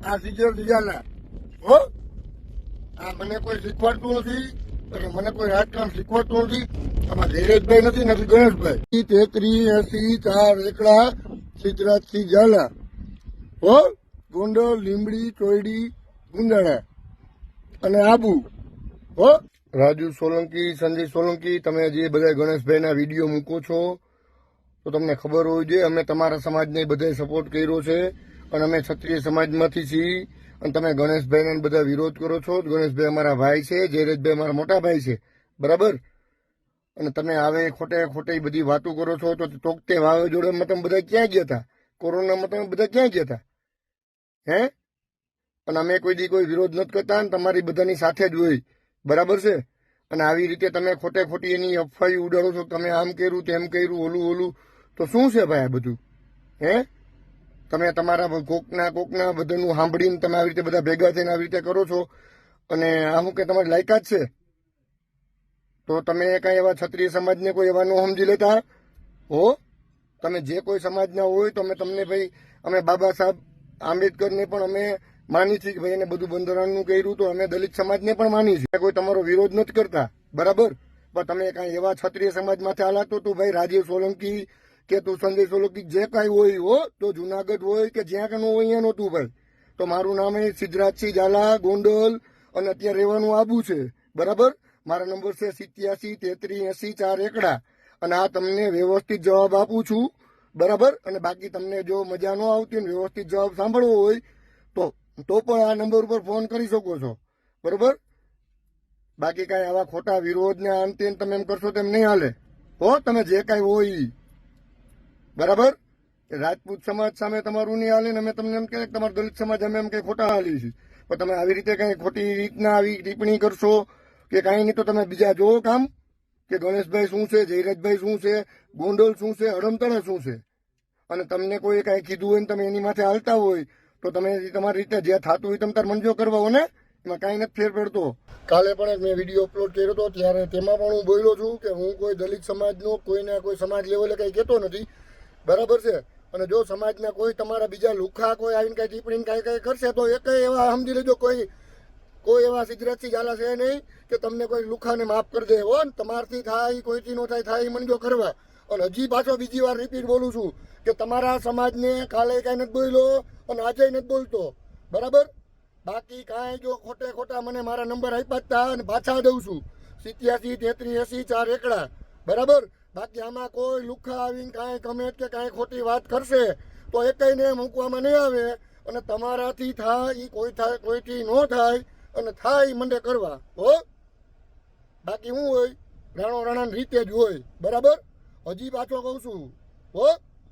આ સિજર ઝાલા હો આ મને કોઈ શીખવાડતું નથી અને મને કોઈ રાજકારણ શીખવાડતું નથી. આમાં ધીરજભાઈ નથી નથી ગણેશભાઈ. 33 80 4 એકડા સિદ્ધરાજસિંહ ઝાલા હો ગોંડલ લીંબડી ચોયડી ગુંદાળા અને આબુ હો. રાજુ સોલંકી સંજય સોલંકી તમે જે બધા ગણેશભાઈના વિડીયો મૂકો છો તો તમને ખબર હોવી જોઈએ અમે તમારા સમાજને બધાય સપોર્ટ કર્યો છે અને અમે ક્ષત્રિય સમાજમાંથી છીએ અને તમે ગણેશભાઈને બધા વિરોધ કરો છો. ગણેશભાઈ અમારા ભાઈ છે, જયરાજભાઈ અમારા મોટા ભાઈ છે, બરાબર. અને તમે આવે ખોટે ખોટી બધી વાતો કરો છો તો તોકતે વાવાઝોડામાં તમે બધા ક્યાં ગયા હતા? કોરોનામાં તમે બધા ક્યાં ગયા હતા? હે? અને અમે કોઈ દી કોઈ વિરોધ નથી કરતા ને તમારી બધાની સાથે જ હોય, બરાબર છે. અને આવી રીતે તમે ખોટે ખોટી એની અફવાઈ ઉડાડો છો, તમે આમ કર્યું તેમ કર્યું ઓલું તો શું છે ભાઈ આ બધું? હે? તમે તમારા કોકના બધાનું સાંભળીને તમે આવી રીતે બધા ભેગા થઈને આવી રીતે કરો છો અને આમ કે તમારી લાયકાત છે તો તમે કઈ એવા ક્ષત્રિય સમાજને કોઈ એવા ન સમજી લેતા હો. તમે જે કોઈ સમાજના હોય તો અમે તમને ભાઈ અમે બાબા સાહેબ આંબેડકરને પણ અમે માની છીએ કે ભાઈ એને બધું બંધારણનું કર્યું તો અમે દલિત સમાજને પણ માની છીએ. કોઈ તમારો વિરોધ નથી કરતા, બરાબર. પણ તમે કઈ એવા ક્ષત્રિય સમાજમાંથી હાલાતો તું ભાઈ રાજીવ સોલંકી કે તું સંજય સોલંકી જે કાંઈ હોય હો તો જુનાગઢ હોય કે જ્યાં કે ન હોય અહીંયા નહોતું ભાઈ. તો મારું નામ એ સિદ્ધરાજસિંહ ઝાલા ગોંડલ અને અત્યારે રહેવાનું આબુ છે, બરાબર. મારા નંબર છે 87 33 80 4 એકડા અને આ તમને વ્યવસ્થિત જવાબ આપું છું, બરાબર. અને બાકી તમને જો મજા ન આવતી ને વ્યવસ્થિત જવાબ સાંભળવો હોય તો પણ આ નંબર ઉપર ફોન કરી શકો છો, બરોબર. બાકી કાંઈ આવા ખોટા વિરોધને અંતે તમે એમ કરશો તેમ નહીં હાલે હો. તમે જે કાંઈ હોય બરાબર. રાજપૂત સમાજ સામે તમારું નહીં હાલે ને અમે તમને એમ કહે તમારા દલિત સમાજ અમે એમ કઈ ખોટા હાલી છીએ. પણ તમે આવી રીતે કઈ ખોટી રીતના આવી ટિપ્પણી કરશો કે કાંઈ નહીં તો તમે બીજા જોવો કામ કે ગણેશભાઈ શું છે, જયરાજભાઈ શું છે, ગોંડલ શું છે, અડમતળા શું છે. અને તમને કોઈ કાંઈ કીધું હોય ને તમે એની માથે હાલતા હોય તો તમે તમારી રીતે જે થતું હોય તમે તાર મંજો કરવા હો ને, એમાં કાંઈ નથી ફેર પડતો. કાલે પણ મેં વિડીયો અપલોડ કર્યો હતો ત્યારે તેમાં પણ હું બોલ્યો છું કે હું કોઈ દલિત સમાજનો કોઈને કોઈ સમાજ લેવલે કંઈ કહેતો નથી, બરાબર છે. અને જો સમાજના કોઈ તમારા બીજા લુખા કોઈ આવીને કાંઈ ટિપ્પણી કાંઈ કરશે તો એક એવા સમજી લેજો કોઈ એવા સિદ્ધરાજસિંહ ઝાલા છે નહીં કે તમને કોઈ લુખાને માફ કરી દે હો. તમારથી થાય કોઈથી નો થાય મંજો કરવા. અને હજી પાછો બીજી વાર રિપીટ બોલું છું કે તમારા સમાજને કાલે કાંઈ નથી બોલ્યો અને આજે નથી બોલતો, બરાબર. બાકી કાંઈ જો ખોટા મને મારા નંબર આપ્યા હતા અને પાછા દઉં છું 87 33 80 4 એકડા, બરાબર. બાકી આમાં કોઈ લુખા આવીને કાંઈ કમેન્ટ કે કાંઈ ખોટી વાત કરશે તો એકઈને મૂકવામાં નહીં આવે. અને તમારાથી થાય એ કોઈથી ન થાય અને થાય મંડે કરવા હો. બાકી શું હોય રાણાની રીતે જ હોય, બરાબર. હજી પાછો કહું છું હો.